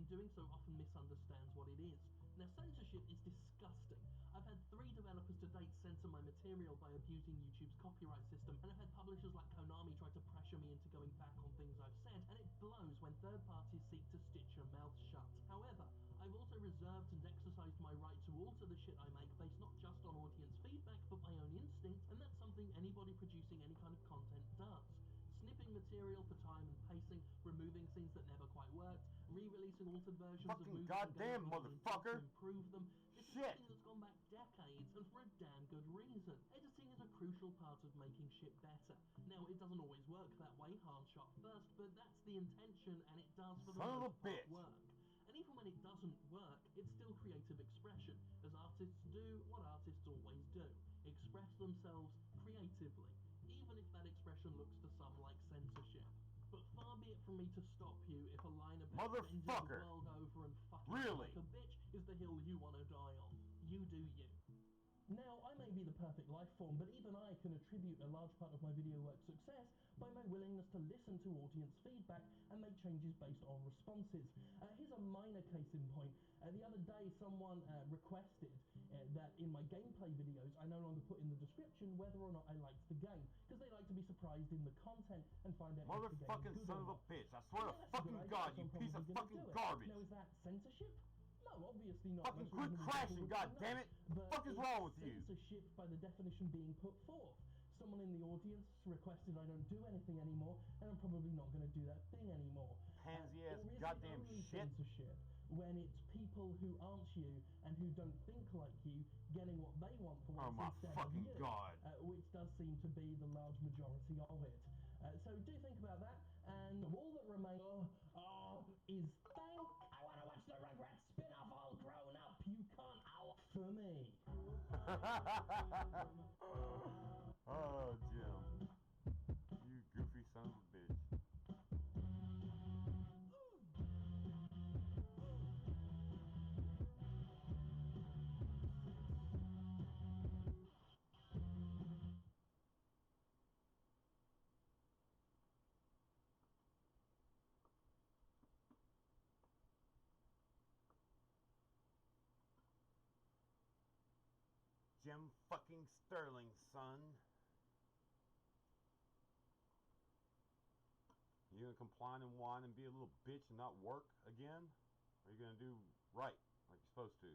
doing so often misunderstands what it is. Now, censorship is disgusting. I've had 3 developers to date censor my material by abusing YouTube's copyright system, and I've had publishers like Konami try to pressure me into going back on things I've said, and it blows when third parties seek to stitch your mouth shut. However, I've also reserved and exercised my right to alter the shit I make based not just on audience feedback, but my own instinct, and that's something anybody producing any kind of content does. Snipping material for time and pacing, removing scenes that never quite worked, re-releasing altered versions of movies goddamn motherfucker to improve them. This is something that's gone back decades, and for a damn good reason. Editing is a crucial part of making shit better. Now, it doesn't always work that way, hard shot first, but that's the intention, and it does for the most part work. And even when it doesn't work, it's still creative expression, as artists do what artists always do: express themselves creatively, even if that expression looks to some like censorship. But far be it from me to stop you if a line about bending the world over and fucking like a bitch is the hill you want to die on. You do you. Now, I may be the perfect life form, but even I can attribute a large part of my video work's success by my willingness to listen to audience feedback and make changes based on responses. Here's a minor case in point. The other day, someone requested that in my gameplay videos, I no longer put in the description whether or not I liked the game, because they like to be surprised in the content and find out if the game is good son of a bitch, I swear to fucking God, you piece of fucking garbage! Now, is that censorship? No, obviously not. Fucking quit crashing, goddammit! What the fuck is wrong with you? Censorship by the definition being put forth. Someone in the audience requested I don't do anything anymore, and I'm probably not going to do that thing anymore. Pansy ass goddamn shit. Censorship when it's people who aren't you and who don't think like you getting what they want for once instead of you. Which does seem to be the large majority of it. So do think about that, and all that remains is thank. I want to watch the Rugrats spin-off all grown up. You can't out for me. Oh, Jim. You goofy son of a bitch. Jim fucking Sterling, son. You gonna comply and whine and be a little bitch and not work again? Or are you gonna do right, like you're supposed to?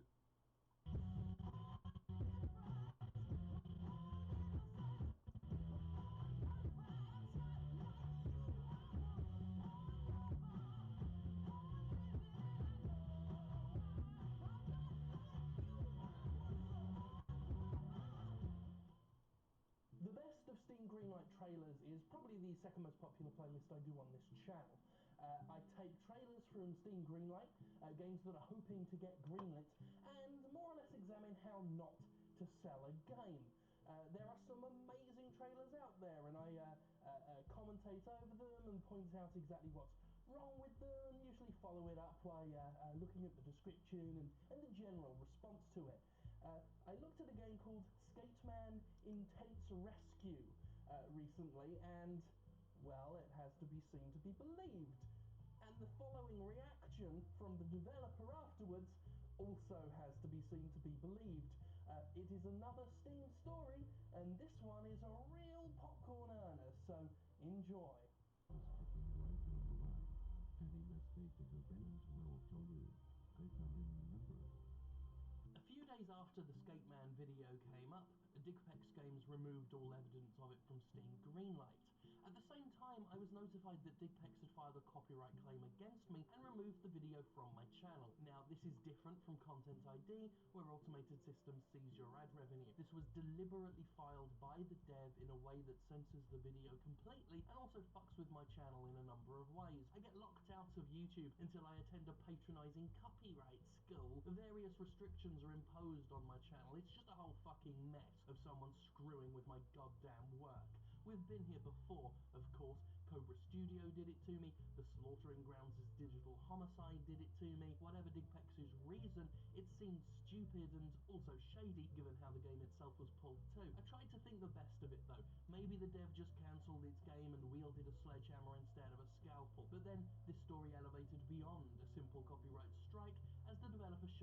Greenlight trailers is probably the second most popular playlist I do on this channel. I take trailers from Steam Greenlight, games that are hoping to get greenlit, and more or less examine how not to sell a game. There are some amazing trailers out there, and I commentate over them and point out exactly what's wrong with them, and usually follow it up by looking at the description and the general response to it. I looked at a game called Skateman Intense Rescue recently, and, well, it has to be seen to be believed. And the following reaction from the developer afterwards also has to be seen to be believed. It is another Steam story, and this one is a real popcorn earner, so enjoy. Any message event will show you. I can remember. A few days after the Skateman video came up, Digpex Games removed all evidence of it from Steam Greenlight. At the same time, I was notified that Digpex had filed a copyright claim against me and removed the video from my channel. Now, this is different from Content ID, where automated systems seize your ad revenue. This was deliberately filed by the dev in a way that censors the video completely and also fucks with my channel in a number of ways. I get locked out of YouTube until I attend a patronizing copyright school. Various restrictions are imposed on my channel. It's just a whole fucking mess of someone screwing with my goddamn work. We've been here before, of course. Cobra Studio did it to me, the Slaughtering Grounds' Digital Homicide did it to me. Whatever Digpex's reason, it seemed stupid and also shady, given how the game itself was pulled too. I tried to think the best of it though. Maybe the dev just cancelled its game and wielded a sledgehammer instead of a scalpel. But then, this story elevated beyond a simple copyright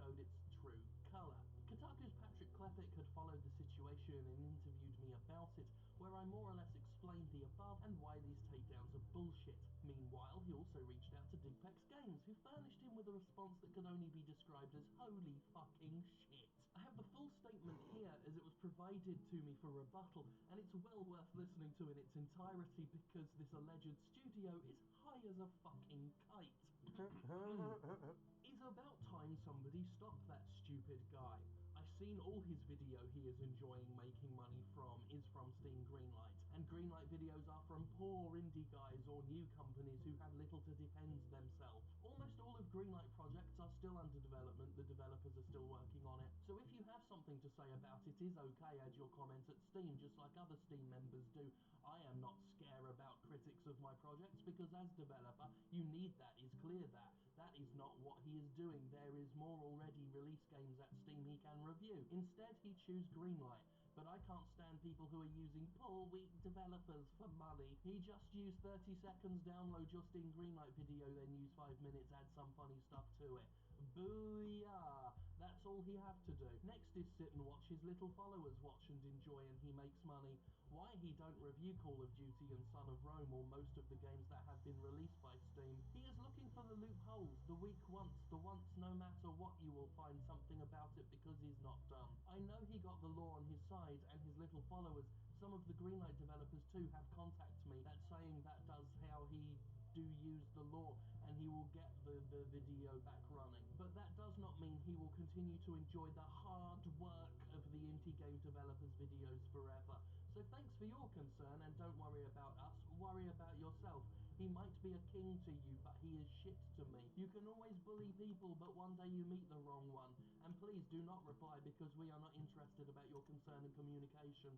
showed its true colour. Kotaku's Patrick Klepek had followed the situation and interviewed me about it, where I more or less explained the above and why these takedowns are bullshit. Meanwhile, he also reached out to Digpex Games, who furnished him with a response that could only be described as holy fucking shit. I have the full statement here as it was provided to me for rebuttal, and it's well worth listening to in its entirety because this alleged studio is high as a fucking kite. It's about time somebody stopped that stupid guy. I've seen all his video he is enjoying making money from is from Steam Greenlight, and Greenlight videos are from poor indie guys or new companies who have little to defend themselves. Almost all of Greenlight projects are still under development, the developers are still working on it, so if you have something to say about it, is okay, add your comments at Steam just like other Steam members do. I am not scared about critics of my projects because as developer, you need that, is clear that. That is not what he is doing. There is more already released games at Steam he can review. Instead, he choose Greenlight. But I can't stand people who are using poor, weak developers for money. He just used 30 seconds, download your Steam Greenlight video, then use 5 minutes, add some funny stuff to it. Booyah! That's all he have to do. Next is sit and watch his little followers watch and enjoy and he makes money. Why he don't review Call of Duty and Son of Rome or most of the games that have been released by Steam. He is looking for the loopholes, the weak ones, the once no matter what you will find something about it because he's not dumb. I know he got the law on his side and his little followers, some of the Greenlight developers too have contacted me that's saying that does how he do use the law and he will get the video back running. But that does not mean he will continue to enjoy the hard work of the indie game developers videos forever. So thanks for your concern and don't worry about us, worry about yourself. He might be a king to you, but he is shit to me. You can always bully people, but one day you meet the wrong one. And please do not reply because we are not interested about your concern and communication.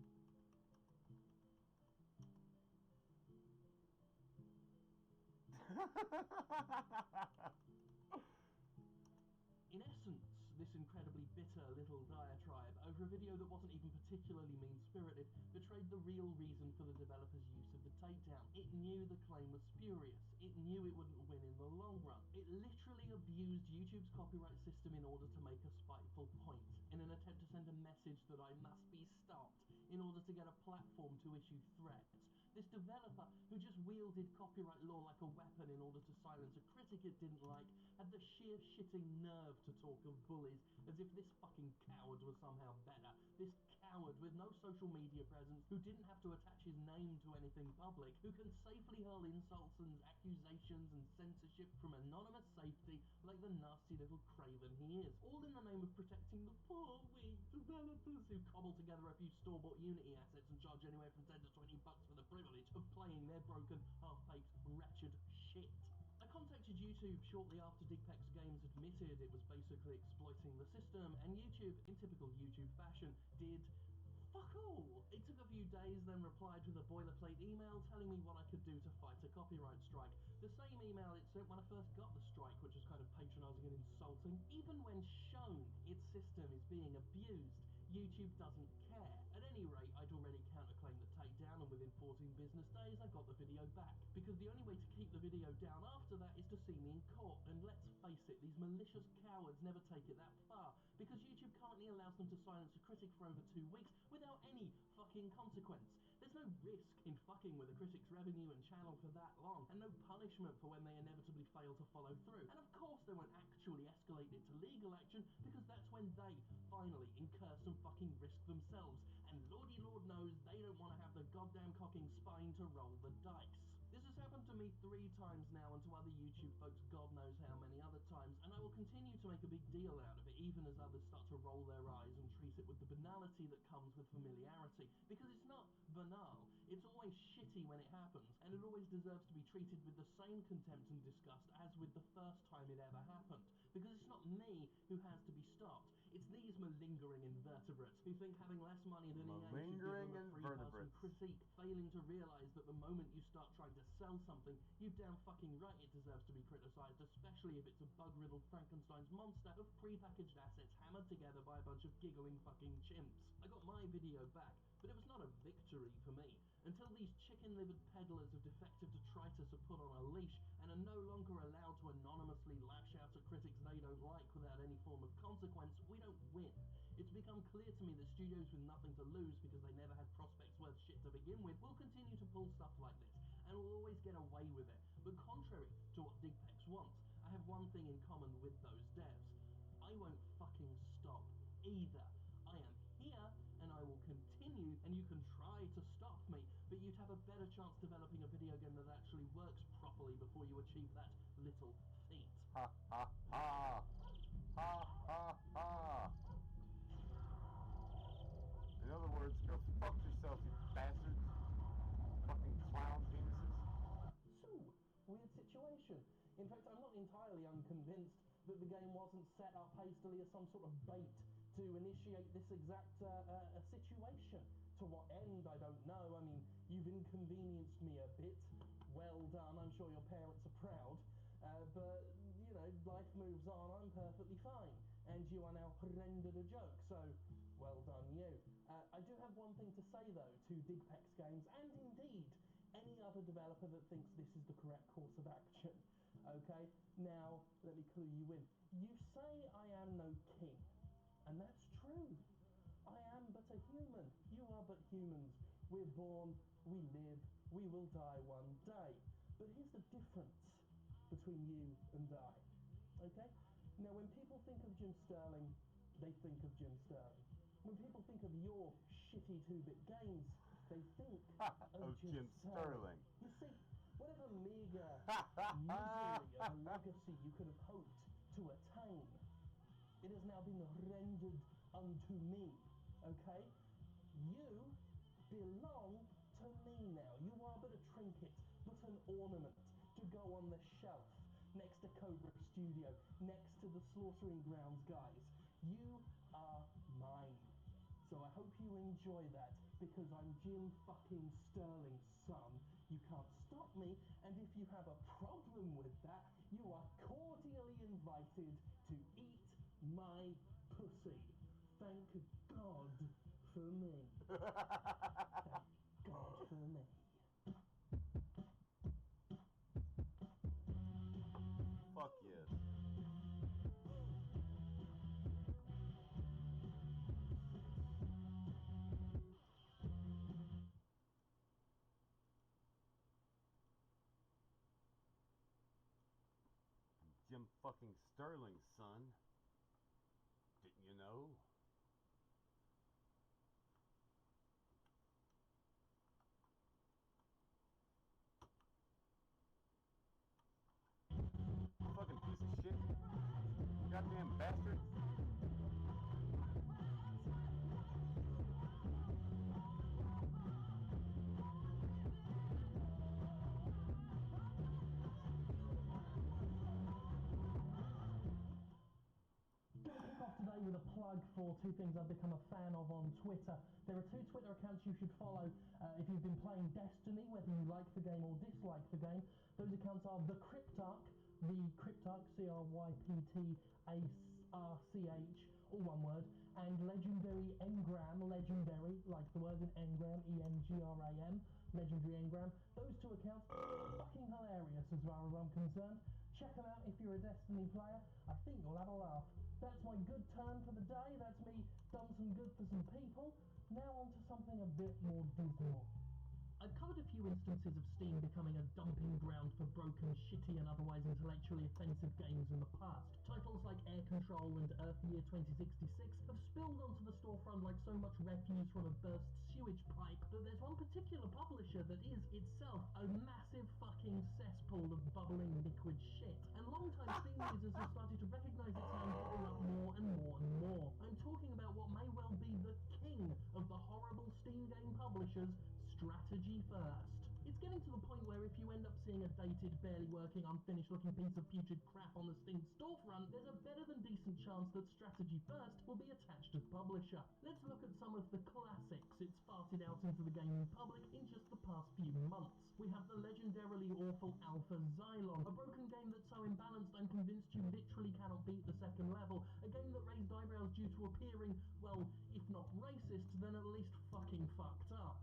In essence, this incredibly bitter little diatribe over a video that wasn't even particularly mean-spirited betrayed the real reason for the developer's use of the takedown. It knew the claim was spurious. It knew it wouldn't win in the long run. It literally abused YouTube's copyright system in order to make a spiteful point, in an attempt to send a message that I must be stopped, in order to get a platform to issue threats. This developer, who just wielded copyright law like a weapon in order to silence a critic it didn't like, had the sheer shitting nerve to talk of bullies as if this fucking coward was somehow better. This coward with no social media presence, who didn't have to attach his name to anything public, who can safely hurl insults and accusations and censorship from anonymous safety like the nasty little craven he is. All in the name of protecting the poor, weak developers who cobble together a few store-bought Unity assets and charge anywhere from 10 to 20 bucks for the privilege of playing their broken, half-baked, wretched shit. I contacted YouTube shortly after Digpex Games admitted it was basically exploiting the system, and YouTube, in typical YouTube fashion, did fuck all. It took a few days, then replied with a boilerplate email telling me what I could do to fight a copyright strike. The same email it sent when I first got the strike, which was kind of patronising and insulting. Even when shown its system is being abused, YouTube doesn't care. At any rate, I'd already counterclaimed the takedown, and within 14 business days I got the video back. Because the only way to keep the video down after that is to see me in court, and let's face it, these malicious cowards never take it that far, because YouTube currently allows them to silence a critic for over 2 weeks without any fucking consequence. There's no risk in fucking with a critic's revenue and channel for that long, and no punishment for when they inevitably fail to follow through. And of course they won't actually escalate it to legal action, because that's when they finally incur some fucking risk themselves, and lordy lord knows they don't want to have the goddamn cocking spine to roll the dice. This has happened to me 3 times now, and to other YouTube folks God knows how many other times, and I will continue to make a big deal out of it even as others start to roll their eyes and treat it with the banality that comes with familiarity, because it's not banal, it's always shitty when it happens, and it always deserves to be treated with the same contempt and disgust as with the first time it ever happened, because it's not me who has to be stopped, it's these malingering invertebrates who think having less money than EA should give them a free person critique, failing to realise that the moment you start trying to sell something, you damn fucking right it deserves to be criticised, especially if it's a bug-riddled Frankenstein's monster of pre-packaged assets hammered together by a bunch of giggling fucking chimps. I got my video back, but it was not a victory for me, until these chicken-livered peddlers of defective detritus are put on a leash and are no longer allowed to anonymously lash out at critics they don't like without any form of consequence. become clear to me that studios with nothing to lose because they never had prospects worth shit to begin with will continue to pull stuff like this, and will always get away with it. But contrary to what Digpex wants, I have one thing in common with those devs. I won't fucking stop either. I am here and I will continue, and you can try to stop me, but you'd have a better chance developing a video game that actually works properly before you achieve that little feat. Ha ha ha! Ha ha ha! In other words, go fuck yourself, you bastards! Fucking clown penises. So, weird situation. In fact, I'm not entirely unconvinced that the game wasn't set up hastily as some sort of bait to initiate this exact situation. To what end, I don't know. I mean, you've inconvenienced me a bit. Well done, I'm sure your parents are proud. But, you know, life moves on, I'm perfectly fine. And you are now rendered a joke, so well done you. I do have one thing to say, though, to Digpex Games, and indeed any other developer that thinks this is the correct course of action. Okay, now let me clue you in. You say I am no king, and that's true. I am but a human. You are but humans. We're born, we live, we will die one day. But here's the difference between you and I. Okay? Now, when people think of Jim Sterling, they think of Jim Sterling. When people think of your shitty 2-bit games, they think of Jim Sterling. You see, whatever meager misery of a legacy you could have hoped to attain, it has now been rendered unto me, okay? You belong to me now. You are but a trinket, but an ornament to go on the shelf next to Cobra Studio, next to the Slaughtering Grounds guys. You are mine. So I hope you enjoy that, because I'm Jim fucking Sterling's son. You can't stop me, and if you have a problem with that, you are cordially invited to eat my pussy. Thank God for me. Thank God for me. Fuck yes. Jim fucking Sterling's son. Didn't you know? You fucking piece of shit. Goddamn bastard. Off today with a plug for two things I've become a fan of on Twitter. There are two Twitter accounts you should follow if you've been playing Destiny, whether you like the game or dislike the game. Those accounts are the Cryptarch, Cryptarch, all one word, and Legendary Engram, legendary, like the word in Engram, E-N-G-R-A-M, Legendary Engram. Those two accounts are fucking hilarious as far as I'm concerned. Check them out if you're a Destiny player. I think you'll have a laugh. That's my good turn for the day. That's me done some good for some people. Now on to something a bit more dismal. I've covered a few instances of Steam becoming a dumping ground for broken, shitty and otherwise intellectually offensive games in the past. Titles like Air Control and Earth Year 2066 have spilled onto the storefront like so much refuse from a burst sewage pipe, but there's one particular publisher that is itself a massive fucking cesspool of bubbling liquid shit. And long-time Steam users have started to recognise its name popping up more and more and more. I'm talking about what may well be the king of the horrible Steam game publishers, Strategy First. It's getting to the point where if you end up seeing a dated, barely working, unfinished looking piece of putrid crap on the Steam storefront, there's a better than decent chance that Strategy First will be attached as publisher. Let's look at some of the classics it's farted out into the gaming public in just the past few months. We have the legendarily awful Alpha Xylon, a broken game that's so imbalanced I'm convinced you literally cannot beat the second level, a game that raised eyebrows due to appearing, well, if not racist, then at least fucking fucked up.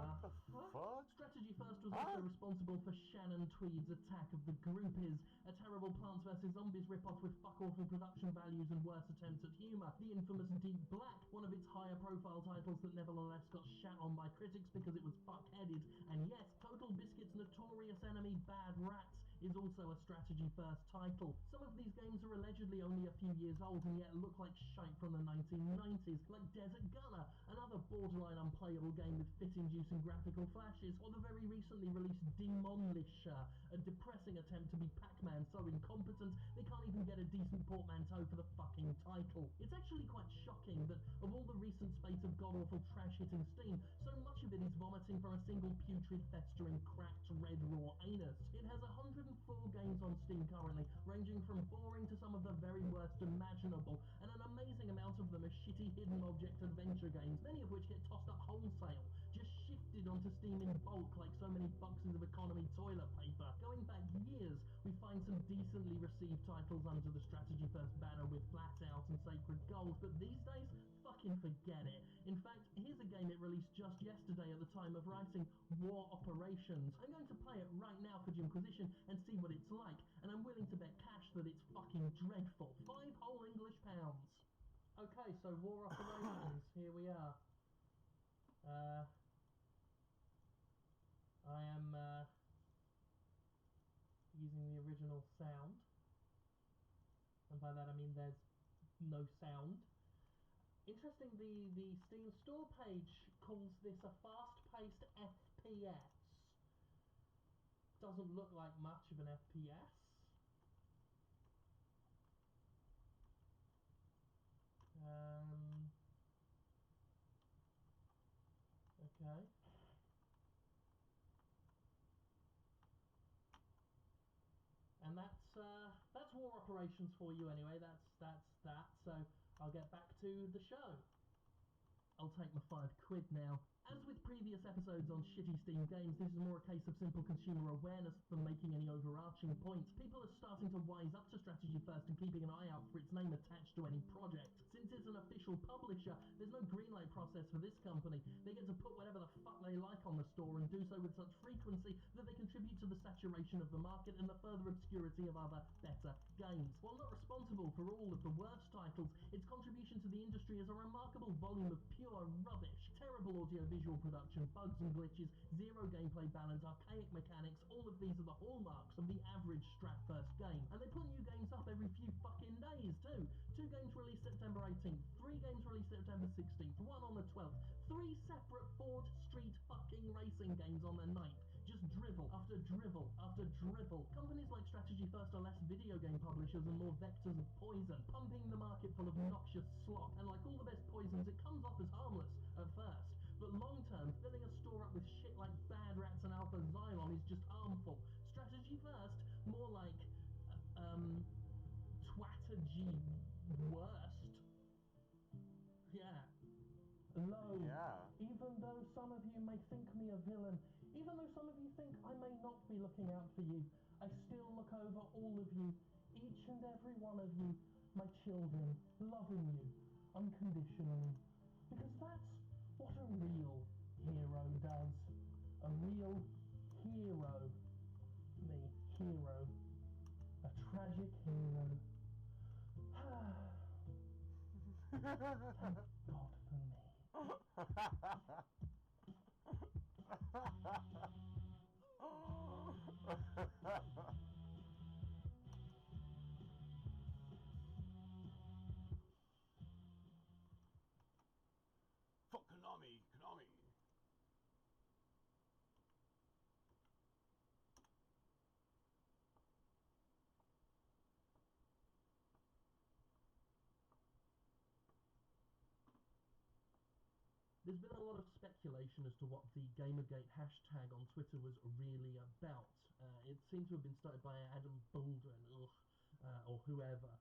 What the fuck? Strategy First First was also responsible for Shannon Tweed's Attack of the Groupies, a terrible Plants vs Zombies rip-off with fuck-awful production values and worse attempts at humour. The infamous Deep Black, one of its higher-profile titles that nevertheless got shat on by critics because it was fuck-headed. And yes, Total Biscuit's notorious enemy Bad Rats is also a strategy-first title. Some of these games are allegedly only a few years old and yet look like shite from the 1990s, like Desert Gunner, another borderline unplayable game with fit-inducing graphical flashes, or the very recently released Demolisher, a depressing attempt to be Pac-Man so incompetent they can't even get a decent portmanteau for the fucking title. It's actually quite shocking that of all the recent spate of god-awful trash hitting Steam, so much of it is vomiting from a single putrid, festering, cracked, red raw anus. It has 104 games on Steam currently, ranging from boring to some of the very worst imaginable, and an amazing amount of them are shitty hidden object adventure games, many of which get tossed up wholesale, just shifted onto Steam in bulk like so many boxes of economy toilet paper. Going back years, we find some decently received titles under the Strategy First banner with Flat Out and Sacred Gold, but these days, fucking forget it. In fact, here's a game it released just yesterday at the time of writing, War Operations. I'm going to play it right now for Jimquisition and see what it's like, and I'm willing to bet cash that it's fucking dreadful. 5 whole English pounds. Okay, so War Operations, here we are. I am using the original sound, and by that I mean there's no sound. Interesting, the Steam store page calls this a fast-paced FPS. Doesn't look like much of an FPS. Okay. And that's War Operations for you anyway. That's that. So I'll get back to the show. I'll take my £5 now. As with previous episodes on shitty Steam games, this is more a case of simple consumer awareness than making any overarching points. People are starting to wise up to Strategy First and keeping an eye out for its name attached to any project. Since it's an official publisher, there's no greenlight process for this company. They get to put whatever the fuck they like on the store and do so with such frequency that they contribute to the saturation of the market and the further obscurity of other, better games. While not responsible for all of the worst titles, its contribution to the industry is a remarkable volume of pure rubbish. Terrible audio-visual production, bugs and glitches, zero gameplay balance, archaic mechanics, all of these are the hallmarks of the average Strat First game. And they put new games up every few fucking days too. 2 games released September 18th, 3 games released September 16th, 1 on the 12th, 3 separate Ford Street fucking racing games on the 9th. Just drivel after drivel after drivel. Companies like Strategy First are less video game publishers and more vectors of poison, pumping the market full of noxious slop. And like all the best poisons, it comes off as harmless at first, but long term, filling a store up with shit like Bad Rats and Alpha Xylon is just harmful. Strategy First, more like twatagy worst. Yeah. Lo, Yeah. even though some of you may think me a villain, even though some of you think I may not be looking out for you, I still look over all of you, each and every one of you, my children, loving you unconditionally. Because that's what a real hero does. A real hero. Me, hero. A tragic hero. Thank God for me. Fuck Konami, Konami. There's been a lot of speculation as to what the Gamergate hashtag on Twitter was really about. It seemed to have been started by Adam Baldwin, or whoever,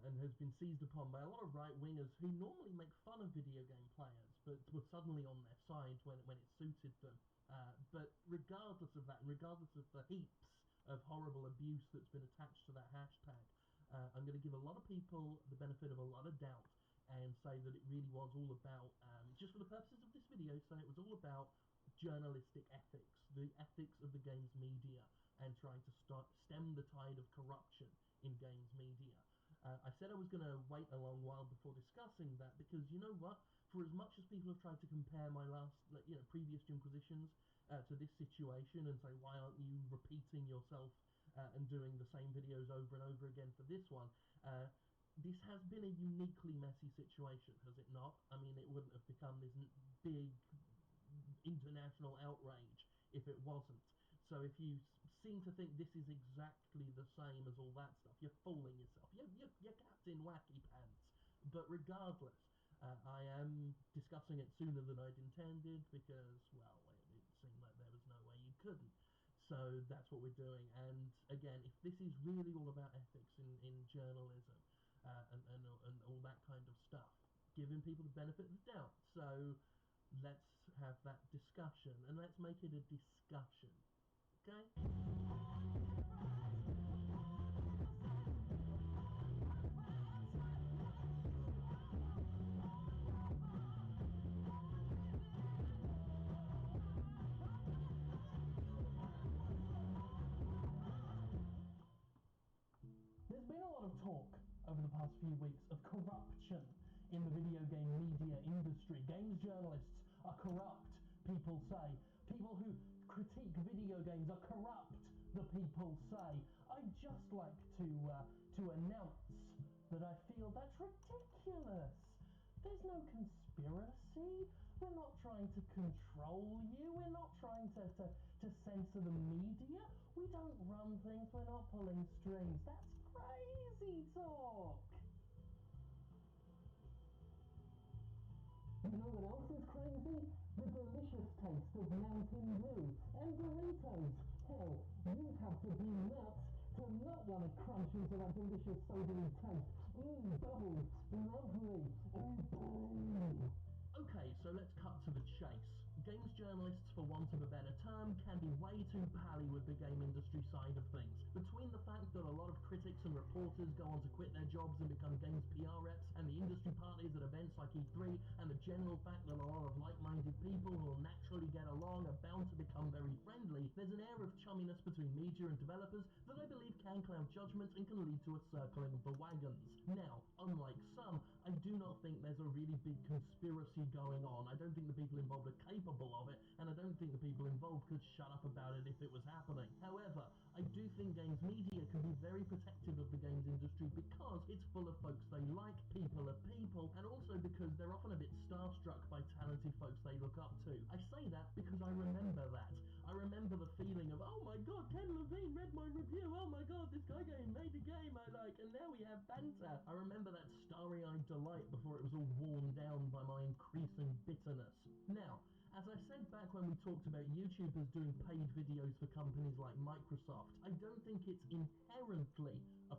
and has been seized upon by a lot of right-wingers who normally make fun of video game players, but were suddenly on their side when it suited them. But regardless of that, and regardless of the heaps of horrible abuse that's been attached to that hashtag, I'm going to give a lot of people the benefit of a lot of doubt and say that it really was all about, just for the purposes of this video, say it was all about journalistic ethics, the ethics of the games media, and trying to stem the tide of corruption in games media. I said I was going to wait a long while before discussing that because you know what? For as much as people have tried to compare my previous Jimquisitions to this situation and say, why aren't you repeating yourself and doing the same videos over and over again for this one? This has been a uniquely messy situation, has it not? I mean, it wouldn't have become this big international outrage if it wasn't. So if you seem to think this is exactly the same as all that stuff, you're fooling yourself. You're Captain Wacky Pants. But regardless, I am discussing it sooner than I'd intended because, well, it seemed like there was no way you couldn't. So that's what we're doing. And again, if this is really all about ethics in journalism and all that kind of stuff, giving people the benefit of the doubt. So let's have that discussion and let's make it a discussion. Okay? There's been a lot of talk over the past few weeks of corruption in the video game media industry. Games journalists are corrupt, people say. People who critique video games are corrupt, the people say. I'd just like to announce that I feel that's ridiculous. There's no conspiracy. We're not trying to control you. We're not trying to censor the media. We don't run things. We're not pulling strings. That's crazy talk. You know what else is crazy? The delicious taste of Mountain Dew and Doritos. Hell, you'd have to be nuts to not want to crunch into that delicious savory taste. Bubbles, lovely, and boom. Okay, so let's cut to the chase. Games journalists, for want of a better term, can be way too pally with the game industry side of things. Between the fact that a lot of critics and reporters go on to quit their jobs and become games PR reps, and the industry parties at events like E3, and the general fact that a lot of like-minded people who will naturally get along are bound to become very friendly, there's an air of chumminess between media and developers that I believe can cloud judgment and can lead to a circling of the wagons. Now, unlike some, I do not think there's a really big conspiracy going on. I don't think the people involved are capable of it, and I don't think the people involved could shut up about it if it was happening. However, I do think games media can be very protective of the games industry because it's full of folks they like, people are people, and also because they're often a bit starstruck by talented folks they look up to. I say that because I remember that. I remember the feeling of, oh my god, Ken Levine read my review, oh my god, this guy made a game I like, and now we have banter. I remember that starry-eyed delight before it was all worn down by my increasing bitterness. Now, as I said back when we talked about YouTubers doing paid videos for companies like Microsoft, I don't think it's inherently a